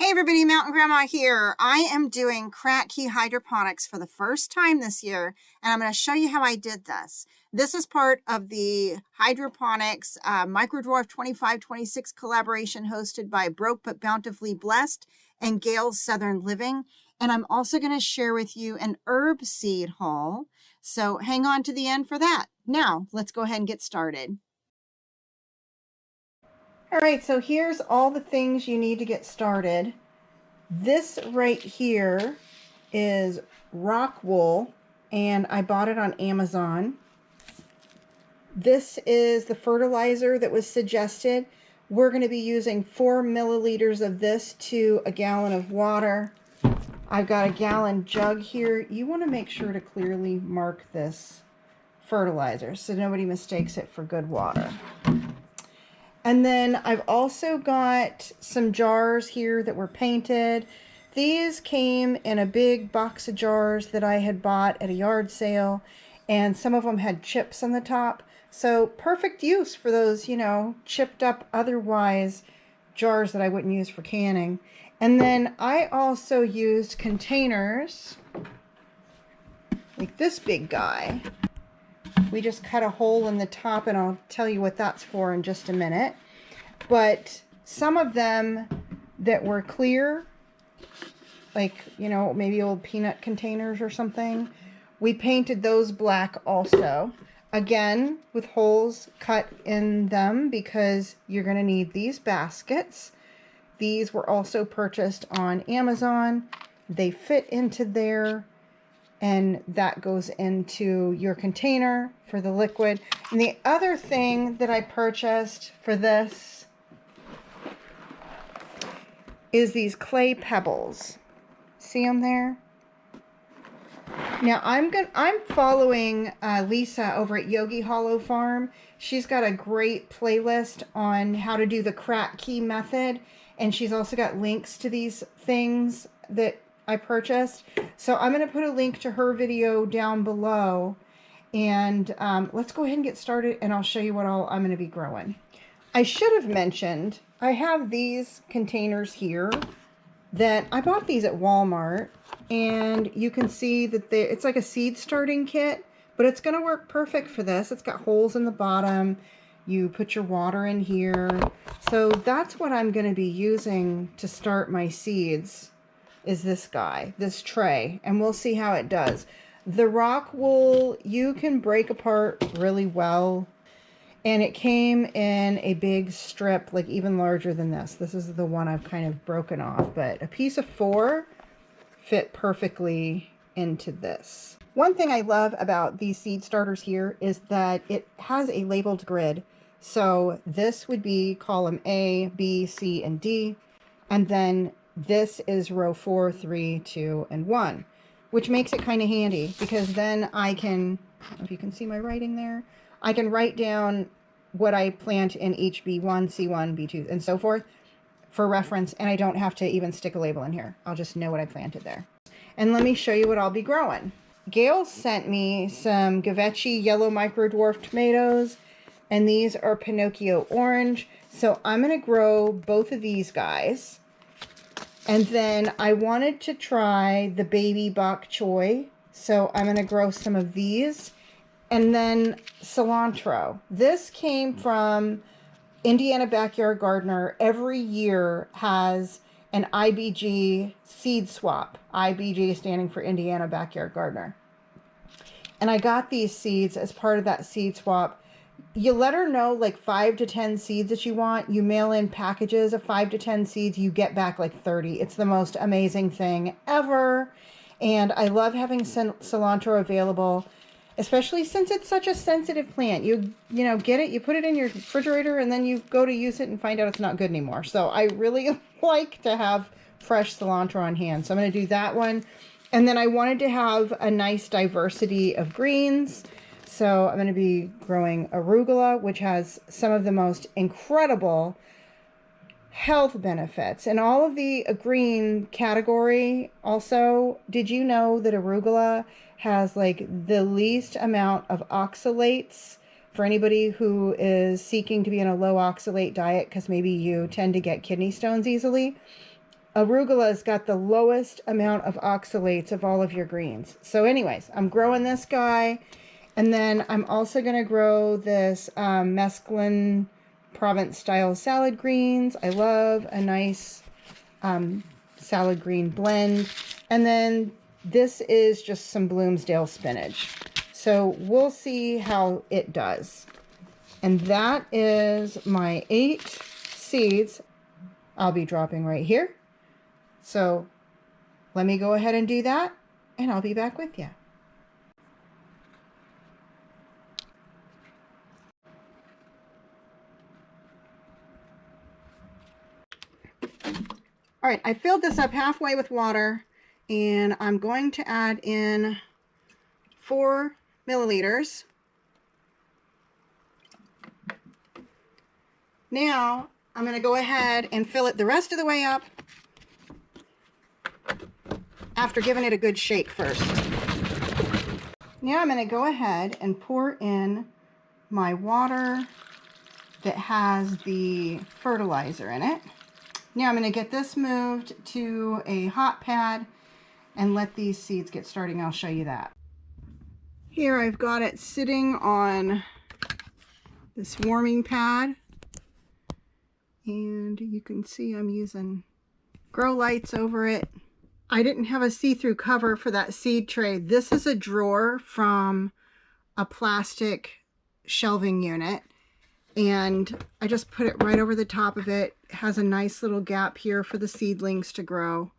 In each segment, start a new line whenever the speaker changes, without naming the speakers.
Hey everybody, Mountain Grandma here. I am doing Kratke hydroponics for the first time this year, and I'm going to show you how I did this. This is part of the Hydroponics Microdwarf 2526 collaboration hosted by Broke But Bountifully Blessed and Gail's Southern Living. And I'm also going to share with you an herb seed haul. So hang on to the end for that. Now, let's go ahead and get started. All right, so here's all the things you need to get started. This right here is rock wool, and I bought it on Amazon. This is the fertilizer that was suggested. We're going to be using 4 milliliters of this to a gallon of water. I've got a gallon jug here. You want to make sure to clearly mark this fertilizer so nobody mistakes it for good water. And then I've also got some jars here that were painted. These came in a big box of jars that I had bought at a yard sale, and some of them had chips on the top. So perfect use for those, you know, chipped up otherwise jars that I wouldn't use for canning. And then I also used containers like this big guy. We just cut a hole in the top, and I'll tell you what that's for in just a minute. But some of them that were clear, like, you know, maybe old peanut containers or something, we painted those black also. Again, with holes cut in them because you're going to need these baskets. These were also purchased on Amazon. They fit into there, and that goes into your container for the liquid. And the other thing that I purchased for this is these clay pebbles. See them there? Now I'm following Lisa over at Yogi Hollow Farm. She's got a great playlist on how to do the Kratke method, and she's also got links to these things that I purchased. So I'm going to put a link to her video down below, and let's go ahead and get started, and I'll show you what all I'm going to be growing. I should have mentioned I have these containers here that I bought these at Walmart, and you can see that it's like a seed starting kit, but it's going to work perfect for this. It's got holes in the bottom. You put your water in here. So that's what I'm going to be using to start my seeds, is this guy, this tray, and we'll see how it does. The rock wool you can break apart really well, and it came in a big strip, like even larger than this. This is the one I've kind of broken off, but a piece of 4 fit perfectly into this. One thing I love about these seed starters here is that it has a labeled grid. So this would be column A, B, C, and D, and then this is row 4, 3, 2, and 1, which makes it kind of handy because then I can, I don't know if you can see my writing there, I can write down what I plant in each B1, C1, B2, and so forth for reference, and I don't have to even stick a label in here. I'll just know what I planted there. And let me show you what I'll be growing. Gail sent me some Gavechi yellow microdwarf tomatoes, and these are Pinocchio orange. So I'm going to grow both of these guys. And then I wanted to try the baby bok choy, so I'm going to grow some of these. And then cilantro. This came from Indiana Backyard Gardener. Every year has an IBG seed swap. IBG standing for Indiana Backyard Gardener. And I got these seeds as part of that seed swap. You let her know like 5 to 10 seeds that you want. You mail in packages of 5 to 10 seeds. You get back like 30. It's the most amazing thing ever. And I love having cilantro available, especially since it's such a sensitive plant. You know, get it, you put it in your refrigerator, and then you go to use it and find out it's not good anymore. So I really like to have fresh cilantro on hand. So I'm going to do that one. And then I wanted to have a nice diversity of greens. So I'm going to be growing arugula, which has some of the most incredible health benefits. And all of the green category also, did you know that arugula has like the least amount of oxalates for anybody who is seeking to be in a low oxalate diet because maybe you tend to get kidney stones easily? arugula's got the lowest amount of oxalates of all of your greens. So anyways, I'm growing this guy. And then I'm also going to grow this mesclun Provence style salad greens. I love a nice salad green blend. And then this is just some Bloomsdale spinach. So we'll see how it does. And that is my 8 seeds I'll be dropping right here. So let me go ahead and do that, and I'll be back with you. All right, I filled this up halfway with water, and I'm going to add in 4 milliliters. Now, I'm going to go ahead and fill it the rest of the way up after giving it a good shake first. Now I'm going to go ahead and pour in my water that has the fertilizer in it. Now I'm going to get this moved to a hot pad and let these seeds get starting. I'll show you that. Here I've got it sitting on this warming pad, and you can see I'm using grow lights over it. I didn't have a see-through cover for that seed tray. This is a drawer from a plastic shelving unit, and I just put it right over the top of it. It has a nice little gap here for the seedlings to grow.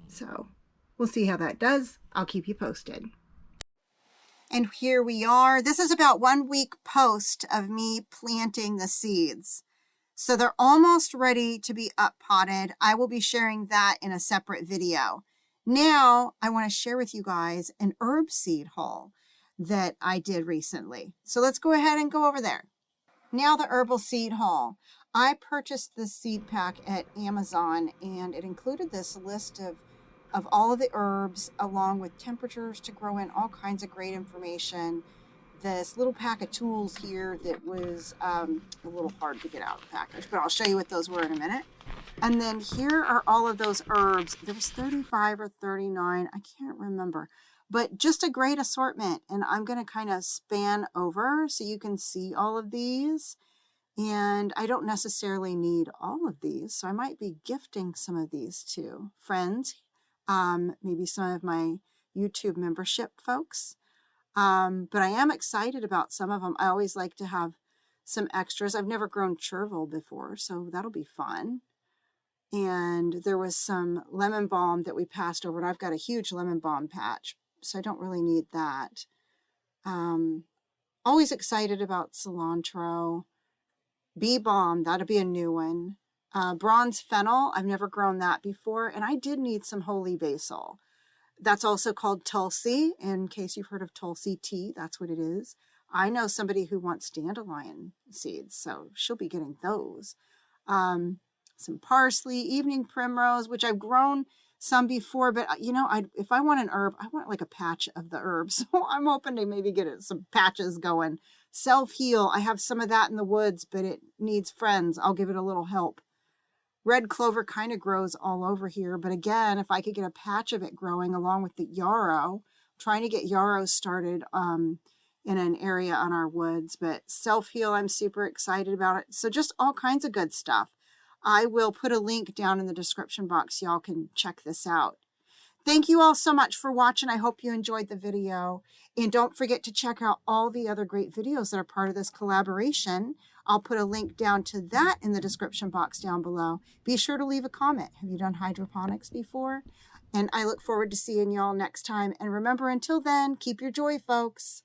So we'll see how that does. I'll keep you posted. And here we are. This is about 1 week post of me planting the seeds. So they're almost ready to be up potted. I will be sharing that in a separate video. Now I want to share with you guys an herb seed haul that I did recently. So let's go ahead and go over there. Now the herbal seed haul. I purchased this seed pack at Amazon, and it included this list of all of the herbs along with temperatures to grow in, all kinds of great information. This little pack of tools here that was a little hard to get out of the package, but I'll show you what those were in a minute. And then here are all of those herbs. There was 35 or 39, I can't remember, but just a great assortment. And I'm going to kind of span over so you can see all of these. And I don't necessarily need all of these, so I might be gifting some of these to friends, maybe some of my YouTube membership folks. But I am excited about some of them. I always like to have some extras. I've never grown chervil before, so that'll be fun. And there was some lemon balm that we passed over, and I've got a huge lemon balm patch, so I don't really need that. Always excited about cilantro. Bee balm, that'll be a new one. Bronze fennel, I've never grown that before, and I did need some holy basil. That's also called Tulsi, in case you've heard of Tulsi tea, that's what it is. I know somebody who wants dandelion seeds, so she'll be getting those. Some parsley, evening primrose, which I've grown some before, but you know, if I want an herb, I want like a patch of the herbs. So I'm hoping to maybe get some patches going. Self-heal, I have some of that in the woods, but it needs friends. I'll give it a little help. Red clover kind of grows all over here, but again, if I could get a patch of it growing along with the yarrow, I'm trying to get yarrow started in an area on our woods, but self-heal, I'm super excited about it. So just all kinds of good stuff. I will put a link down in the description box. Y'all can check this out. Thank you all so much for watching. I hope you enjoyed the video. And don't forget to check out all the other great videos that are part of this collaboration. I'll put a link down to that in the description box down below. Be sure to leave a comment. Have you done hydroponics before? And I look forward to seeing y'all next time. And remember, until then, keep your joy, folks.